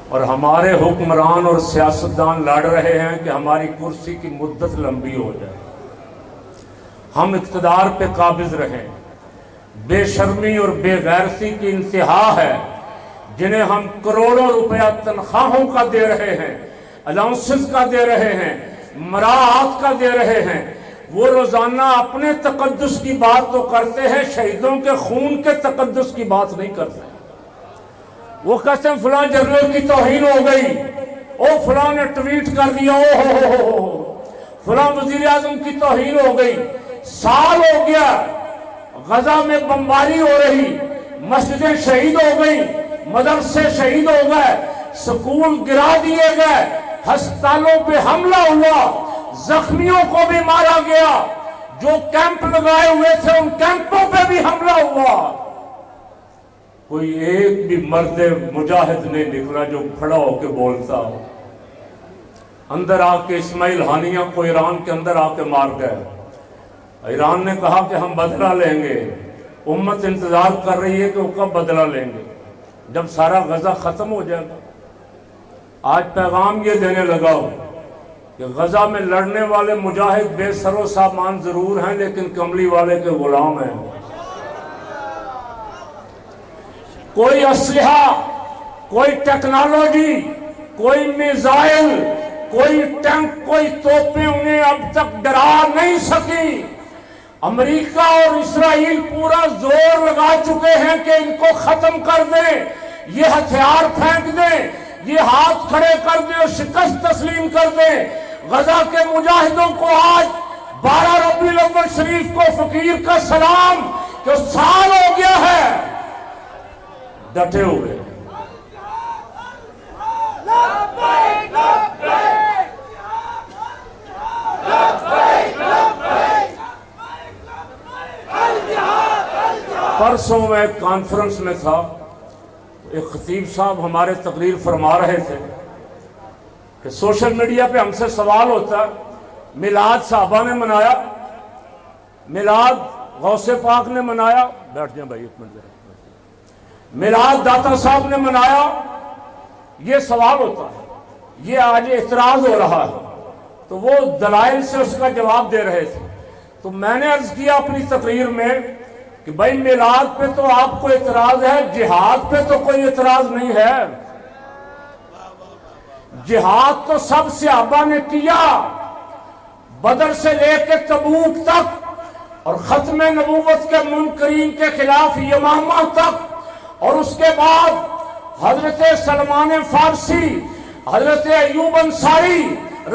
اور ہمارے حکمران اور سیاستدان لڑ رہے ہیں کہ ہماری کرسی کی مدت لمبی ہو جائے، ہم اقتدار پہ قابض رہیں۔ بے شرمی اور بے غیرتی کی انتہا ہے، جنہیں ہم کروڑوں روپیہ تنخواہوں کا دے رہے ہیں، الاؤنسز کا دے رہے ہیں، مراعات کا دے رہے ہیں، وہ روزانہ اپنے تقدس کی بات تو کرتے ہیں، شہیدوں کے خون کے تقدس کی بات نہیں کرتے۔ وہ کہتے ہیں فلاں جنرل کی توہین ہو گئی، او فلاں نے ٹویٹ کر دیا، او ہو فلاں وزیر اعظم کی توہین ہو گئی۔ سال ہو گیا غزہ میں بمباری ہو رہی، مسجدیں شہید ہو گئی، مدرسے شہید ہو گئے، سکول گرا دیے گئے، ہسپتالوں پہ حملہ ہوا، زخمیوں کو بھی مارا گیا، جو کیمپ لگائے ہوئے تھے ان کیمپوں پہ بھی حملہ ہوا۔ کوئی ایک بھی مرد مجاہد نہیں نکلا جو کھڑا ہو کے بولتا ہو۔ اندر آ کے اسماعیل ہانیہ کو ایران کے اندر آ کے مار گئے، ایران نے کہا کہ ہم بدلہ لیں گے، امت انتظار کر رہی ہے کہ وہ کب بدلہ لیں گے، جب سارا غزہ ختم ہو جائے گا۔ آج پیغام یہ دینے لگا ہو کہ غزہ میں لڑنے والے مجاہد بے سر و سامان ضرور ہیں لیکن کملی والے کے غلام ہیں۔ کوئی اسلحہ، کوئی ٹیکنالوجی، کوئی میزائل، کوئی ٹینک، کوئی توپیں انہیں اب تک ڈرا نہیں سکی۔ امریکہ اور اسرائیل پورا زور لگا چکے ہیں کہ ان کو ختم کر دیں، یہ ہتھیار پھینک دیں، یہ ہاتھ کھڑے کر دیں اور شکست تسلیم کر دیں۔ غزہ کے مجاہدوں کو آج 12 ربیع الاول شریف کو فقیر کا سلام کہ سال ہو گیا ہے ڈٹے ہوئے۔ پرسوں میں ایک کانفرنس میں تھا، ایک خطیب صاحب ہمارے تقریر فرما رہے تھے کہ سوشل میڈیا پہ ہم سے سوال ہوتا ہے، میلاد صحابہ نے منایا، میلاد غوث پاک نے منایا، بیٹھ جائیں بھائی ایک منٹ ذرا، میلاد داتا صاحب نے منایا، یہ سوال ہوتا ہے، یہ آج اعتراض ہو رہا ہے۔ تو وہ دلائل سے اس کا جواب دے رہے تھے، تو میں نے عرض کیا اپنی تقریر میں کہ بھائی میلاد پہ تو آپ کو اعتراض ہے، جہاد پہ تو کوئی اعتراض نہیں ہے۔ جہاد تو سب صحابہ نے کیا، بدر سے لے کے تبوک تک، اور ختم نبوت کے منکرین کے خلاف یمامہ تک، اور اس کے بعد حضرت سلمان فارسی، حضرت ایوب انصاری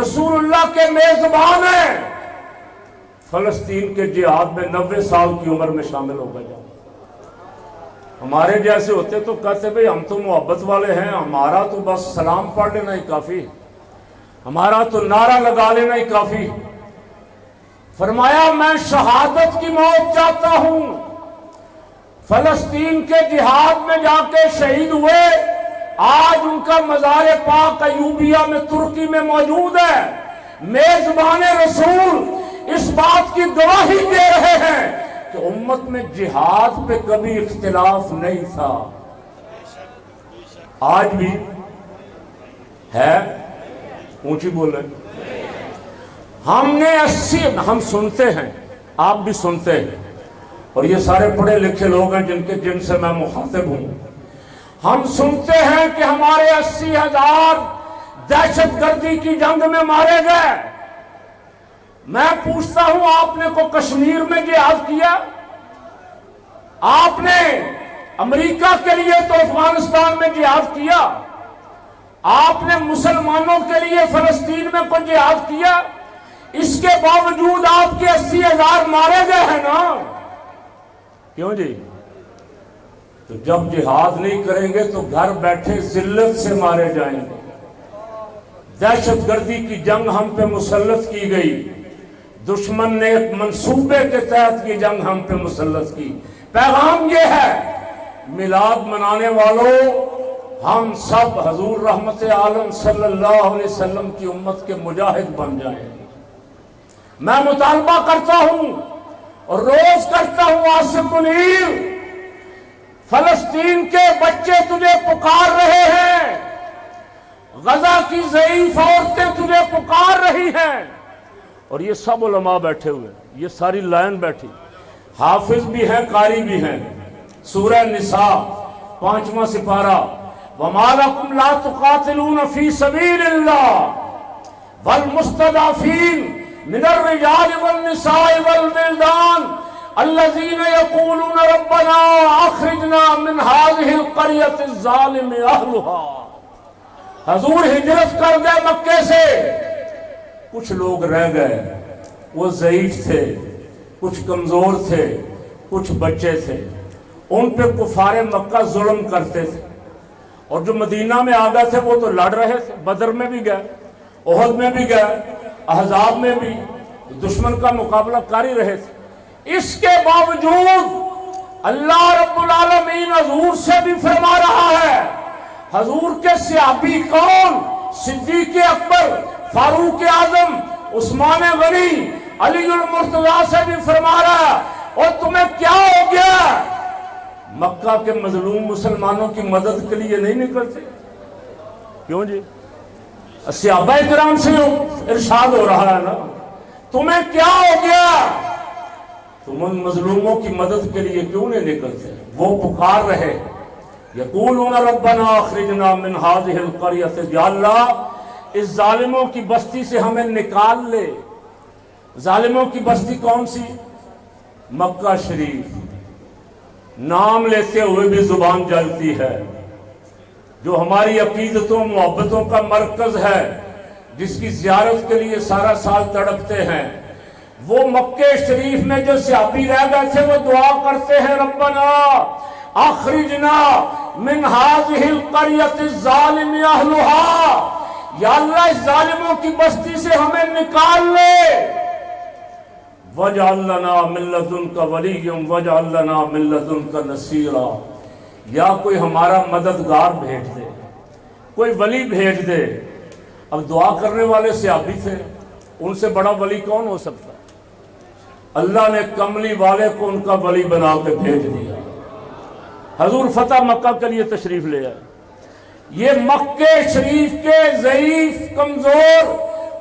رسول اللہ کے میزبان ہیں۔ فلسطین کے جہاد میں 90 سال کی عمر میں شامل ہو گئے۔ ہمارے جیسے ہوتے تو کہتے بھئی ہم تو محبت والے ہیں، ہمارا تو بس سلام پڑھ لینا ہی کافی، ہمارا تو نعرہ لگا لینا ہی کافی۔ فرمایا میں شہادت کی موت چاہتا ہوں۔ فلسطین کے جہاد میں جا کے شہید ہوئے، آج ان کا مزار پاک ایوبیہ میں ترکی میں موجود ہے۔ میزبان رسول اس بات کی گواہی دے رہے ہیں کہ امت میں جہاد پہ کبھی اختلاف نہیں تھا، آج بھی ہے۔ اونچی بول رہے ہم نے 80، ہم سنتے ہیں، آپ بھی سنتے ہیں، اور یہ سارے پڑھے لکھے لوگ ہیں جن سے میں مخاطب ہوں۔ ہم سنتے ہیں کہ ہمارے 80,000 دہشت گردی کی جنگ میں مارے گئے۔ میں پوچھتا ہوں آپ نے کو کشمیر میں جہاد کیا؟ آپ نے امریکہ کے لیے تو افغانستان میں جہاد کیا؟ آپ نے مسلمانوں کے لیے فلسطین میں کوئی جہاد کیا؟ اس کے باوجود آپ کے 80,000 مارے گئے ہیں نا؟ کیوں جی؟ تو جب جہاد نہیں کریں گے تو گھر بیٹھے ذلت سے مارے جائیں گے۔ دہشت گردی کی جنگ ہم پہ مسلط کی گئی، دشمن نے ایک منصوبے کے تحت یہ جنگ ہم پہ مسلط کی۔ پیغام یہ ہے میلاد منانے والوں، ہم سب حضور رحمت عالم صلی اللہ علیہ وسلم کی امت کے مجاہد بن جائیں۔ میں مطالبہ کرتا ہوں اور روز کرتا ہوں، آصف منیر، فلسطین کے بچے تجھے پکار رہے ہیں، غزہ کی ضعیف عورتیں تجھے پکار رہی ہیں. اور یہ سب علماء بیٹھے ہوئے، یہ ساری لائن بیٹھی، حافظ بھی ہیں، قاری بھی ہیں. سورہ نساء 5واں سپارہ، وَمَا لَكُمْ لَا تُقَاتِلُونَ فِي سَبِيلِ اللَّهِ وَالْمُسْتَضْعَفِينَ مِنَ الرِّجَالِ وَالنِّسَاءِ وَالْوِلْدَانِ الَّذِينَ يَقُولُونَ رَبَّنَا أَخْرِجْنَا مِنْ هَذِهِ الْقَرْيَةِ الظَّالِمِ أَهْلُهَا. حضور ہجرت کر گئے مکے سے، کچھ لوگ رہ گئے، وہ ضعیف تھے، کچھ کمزور تھے، کچھ بچے تھے. ان پہ کفار مکہ ظلم کرتے تھے، اور جو مدینہ میں آ گئے تھے وہ تو لڑ رہے تھے. بدر میں بھی گئے، احد میں بھی گئے، احزاب میں بھی دشمن کا مقابلہ کر ہی رہے تھے. اس کے باوجود اللہ رب العالمین حضور سے بھی فرما رہا ہے. حضور کے صحابی کون؟ صدیق اکبر، فاروق اعظم، عثمان غنی، علی المرتضیٰ سے بھی فرما رہا ہے. اور تمہیں کیا ہو گیا؟ مکہ کے مظلوم مسلمانوں کی مدد کے لیے نہیں نکلتے؟ کیوں جی؟ صحابہ کرام سے ارشاد ہو رہا ہے نا، تمہیں کیا ہو گیا؟ تم ان مظلوموں کی مدد کے لیے کیوں نہیں نکلتے؟ وہ پکار رہے، یقولون ربنا اخرجنا من هذه القرية، یا اللہ اس ظالموں کی بستی سے ہمیں نکال لے. ظالموں کی بستی کون سی؟ مکہ شریف. نام لیتے ہوئے بھی زبان جلتی ہے. جو ہماری عقیدتوں محبتوں کا مرکز ہے، جس کی زیارت کے لیے سارا سال تڑپتے ہیں، وہ مکہ شریف میں جو صحابی رہ گئے تھے وہ دعا کرتے ہیں، ربنا اخرجنا من هذه القرية الظالم اهلها، یا اللہ اس ظالموں کی بستی سے ہمیں نکال لے. وَاجْعَلْ لَنَا مِن لَّدُنْكَ وَلِيًّا وَاجْعَلْ لَنَا مِن لَّدُنْكَ نَصِيرًا. یا کوئی ہمارا مددگار بھیج دے، کوئی ولی بھیج دے. اب دعا کرنے والے صحابی تھے، ان سے بڑا ولی کون ہو سکتا؟ اللہ نے کملی والے کو ان کا ولی بنا کے بھیج دیا. حضور فتح مکہ کے لیے تشریف لے آئے. یہ مکہ شریف کے ضعیف، کمزور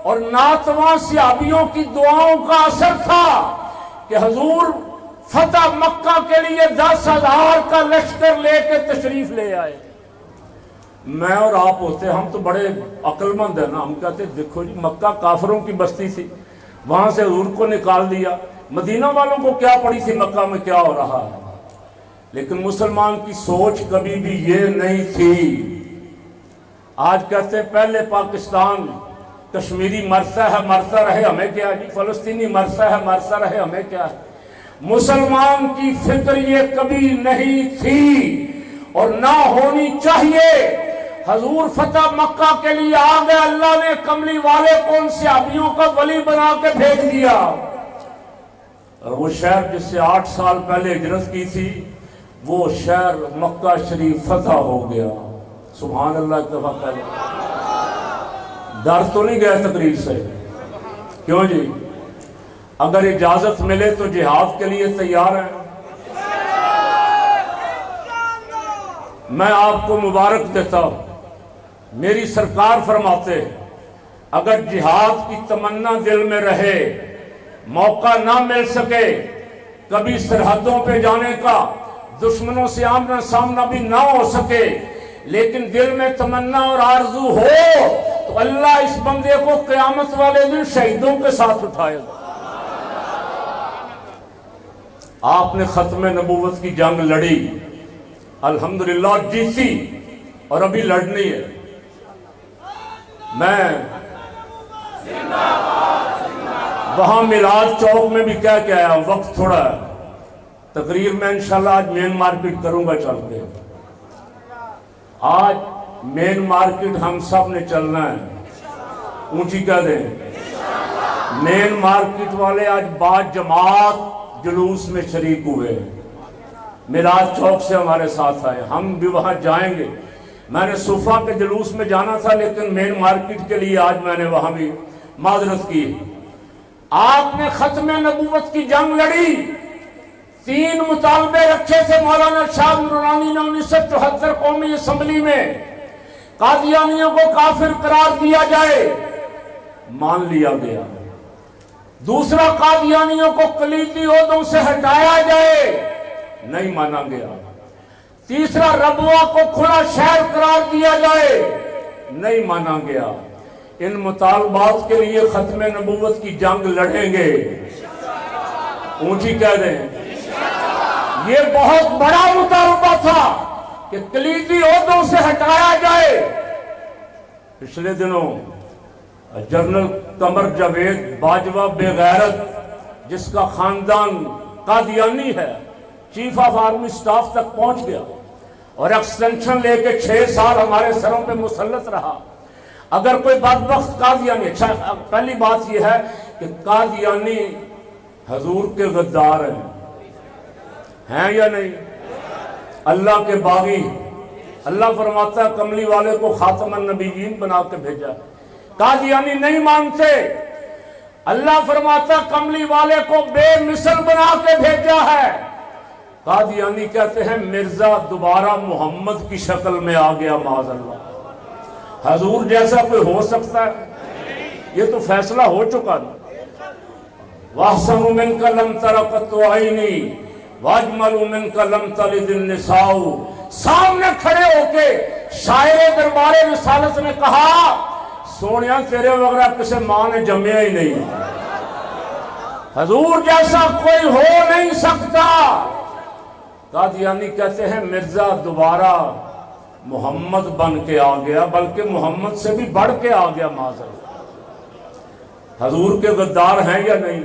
اور ناتواں صحابیوں کی دعاؤں کا اثر تھا کہ حضور فتح مکہ کے لیے 10,000 کا لشکر لے کے تشریف لے آئے. میں اور آپ ہوتے ہم تو بڑے عقل مند ہیں نا، ہم کہتے دیکھو جی مکہ کافروں کی بستی تھی، وہاں سے حضور کو نکال دیا. مدینہ والوں کو کیا پڑی تھی مکہ میں کیا ہو رہا ہے؟ لیکن مسلمان کی سوچ کبھی بھی یہ نہیں تھی. آج کہتے ہیں پہلے پاکستان، کشمیری مرتا ہے مرتا رہے ہمیں کیا جی، فلسطینی مرتا ہے مرتا رہے ہمیں کیا ہے. مسلمان کی فکر یہ کبھی نہیں تھی اور نہ ہونی چاہیے. حضور فتح مکہ کے لیے آ گئے، اللہ نے کملی والے کو ان صحابیوں کا ولی بنا کے بھیج دیا. اور وہ شہر جس سے 8 سال پہلے ہجرت کی تھی، وہ شہر مکہ شریف فتح ہو گیا. سبحان اللہ. ایک دفعہ پہلے ڈر تو نہیں گیا تقریر سے؟ کیوں جی؟ اگر اجازت ملے تو جہاد کے لیے تیار ہیں. میں آپ کو مبارک دیتا ہوں. میری سرکار فرماتے ہیں اگر جہاد کی تمنا دل میں رہے، موقع نہ مل سکے، کبھی سرحدوں پہ جانے کا، دشمنوں سے آمنا سامنا بھی نہ ہو سکے، لیکن دل میں تمنا اور آرزو ہو تو اللہ اس بندے کو قیامت والے دن شہیدوں کے ساتھ اٹھائے گا. آپ نے ختم نبوت کی جنگ لڑی، الحمدللہ جیتی، اور ابھی لڑنی ہے. میں وہاں میلاد چوک میں بھی کہہ کے آیا، وقت تھوڑا ہے، تقریر میں انشاءاللہ آج مین مارکیٹ کروں گا چل کے. آج مین مارکیٹ ہم سب نے چلنا ہے، اونچی کہہ دیں. مین مارکیٹ والے آج بعد جماعت جلوس میں شریک ہوئے، میلاد چوک سے ہمارے ساتھ آئے. ہم بھی وہاں جائیں گے. میں نے صفا کے جلوس میں جانا تھا، لیکن مین مارکیٹ کے لیے آج میں نے وہاں بھی معذرت کی. آپ نے ختم نبوت کی جنگ لڑی، 3 مطالبے رکھے تھے مولانا شاہ نورانی نے 1974 قومی اسمبلی میں. قادیانیوں کو کافر قرار دیا جائے، مان لیا گیا۔ دوسرا، قادیانیوں کو کلیدی عہدوں سے ہٹایا جائے، نہیں مانا گیا۔ تیسرا، ربوہ کو کھلا شہر قرار دیا جائے، نہیں مانا گیا۔ ان مطالبات کے لیے ختم نبوت کی جنگ لڑیں گے، اونچی کہہ دیں۔ یہ بہت بڑا مطالبہ تھا کہ کلیدی عہدوں سے ہٹایا جائے۔ پچھلے دنوں جنرل قمر جاوید باجوہ بے غیرت، جس کا خاندان قادیانی ہے، چیف آف آرمی سٹاف تک پہنچ گیا اور ایکسٹینشن لے کے 6 سال ہمارے سروں پہ مسلط رہا۔ اگر کوئی بدبخت قادیانی، اچھا پہلی بات یہ ہے کہ قادیانی حضور کے غدار ہیں یا نہیں؟ اللہ کے باغی، اللہ فرماتا ہے کملی والے کو خاتم النبیین بنا کے بھیجا۔ قادیانی نہیں مانتے، اللہ فرماتا کملی والے کو بے مثل بنا کے بھیجا ہے۔ قادیانی کہتے ہیں مرزا دوبارہ محمد کی شکل میں آ گیا، معاذ اللہ۔ حضور جیسا کوئی ہو سکتا ہے؟ یہ تو فیصلہ ہو چکا نا۔ وَأَحْسَنُ مِنْكَ لَمْ تَرَ قَطُّ عَيْنِي وَأَجْمَلُ مِنْكَ لَمْ تَلِدِ النِّسَاءُ۔ سامنے کھڑے ہو کے شاعر دربار رسالت نے کہا سونیا تیرے وغیرہ کسے ماں نے جمیا ہی نہیں، حضور جیسا کوئی ہو نہیں سکتا۔ قادیانی کہتے ہیں مرزا دوبارہ محمد بن کے آ گیا، بلکہ محمد سے بھی بڑھ کے آ گیا، معذرت۔ حضور کے غدار ہیں یا نہیں؟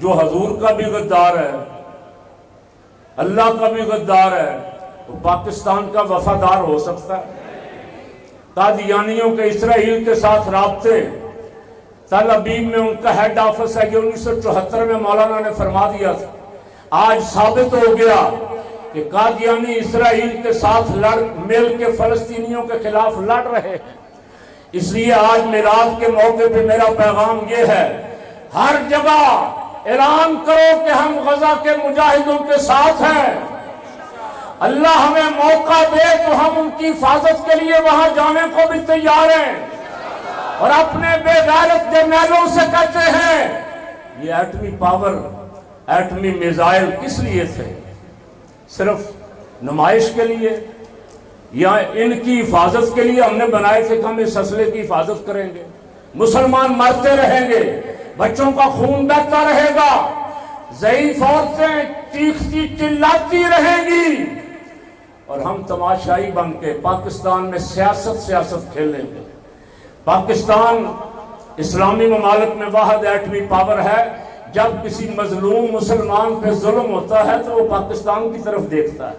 جو حضور کا بھی غدار ہے، اللہ کا بھی غدار ہے، وہ پاکستان کا وفادار ہو سکتا ہے؟ قادیانیوں کے اسرائیل کے ساتھ رابطے، تل ابیب میں ان کا ہیڈ آفس ہے، جو 1974 میں مولانا نے فرما دیا تھا۔ آج ثابت ہو گیا کہ قادیانی اسرائیل کے ساتھ مل کے فلسطینیوں کے خلاف لڑ رہے ہیں۔ اس لیے آج میلاد کے موقع پہ میرا پیغام یہ ہے، ہر جگہ اعلان کرو کہ ہم غزہ کے مجاہدوں کے ساتھ ہیں۔ اللہ ہمیں موقع دے تو ہم ان کی حفاظت کے لیے وہاں جانے کو بھی تیار ہیں، اور اپنے بے غیرت جرنیلوں سے کہتے ہیں یہ ایٹمی پاور، ایٹمی میزائل کس لیے تھے؟ صرف نمائش کے لیے یا ان کی حفاظت کے لیے ہم نے بنائے تھے کہ ہم اس اسلحے کی حفاظت کریں گے؟ مسلمان مرتے رہیں گے، بچوں کا خون بہتا رہے گا، ضعیف عورتیں چیختی چلاتی رہیں گی، اور ہم تماشائی بن کے پاکستان میں سیاست کھیلیں گے۔ پاکستان اسلامی ممالک میں واحد ایٹمی پاور ہے۔ جب کسی مظلوم مسلمان پہ ظلم ہوتا ہے تو وہ پاکستان کی طرف دیکھتا ہے۔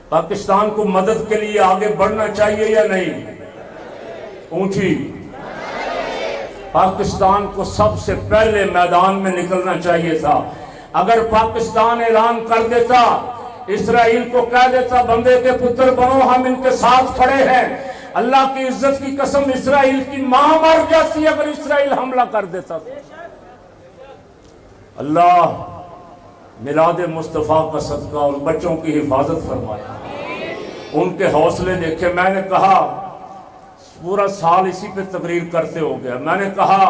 پاکستان کو مدد کے لیے آگے بڑھنا چاہیے یا نہیں؟ اونچی۔ پاکستان کو سب سے پہلے میدان میں نکلنا چاہیے تھا۔ اگر پاکستان اعلان کر دیتا، اسرائیل کو کہہ دیتا بندے کے پتر بنو، ہم ان کے ساتھ کھڑے ہیں، اللہ کی عزت کی قسم اسرائیل کی ماں مر جاتی اگر اسرائیل حملہ کر دیتا تھا۔ اللہ میلاد مصطفیٰ کا صدقہ اور بچوں کی حفاظت فرمائے، ان کے حوصلے دیکھے۔ میں نے کہا پورا سال اسی پہ تقریر کرتے ہو گیا، میں نے کہا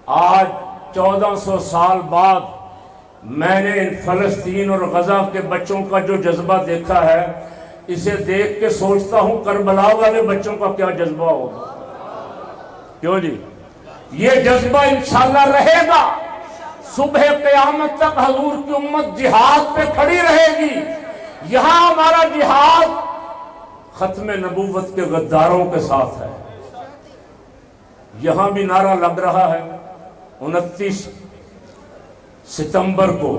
آج 1400 سال بعد میں نے فلسطین اور غزہ کے بچوں کا جو جذبہ دیکھا ہے، اسے دیکھ کے سوچتا ہوں کربلا والے بچوں کا کیا جذبہ ہوگا۔ کیوں جی؟ یہ جذبہ انشاءاللہ رہے گا، صبح قیامت تک حضور کی امت جہاد پہ کھڑی رہے گی۔ یہاں ہمارا جہاد ختم نبوت کے غداروں کے ساتھ ہے۔ یہاں بھی نعرہ لگ رہا ہے 29 ستمبر کو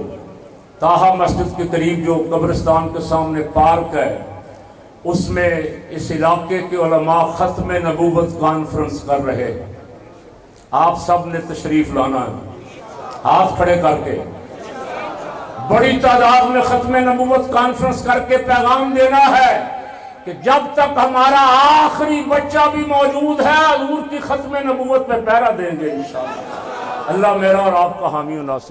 طٰہٰ مسجد کے قریب جو قبرستان کے سامنے پارک ہے، اس میں اس علاقے کے علماء ختم نبوت کانفرنس کر رہے ہیں۔ آپ سب نے تشریف لانا ہے، ہاتھ کھڑے کر کے بڑی تعداد میں ختم نبوت کانفرنس کر کے پیغام دینا ہے کہ جب تک ہمارا آخری بچہ بھی موجود ہے حضور کی ختم نبوت پہ پہرا دیں گے انشاءاللہ۔ اللہ میرا اور آپ کا حامی و ناصر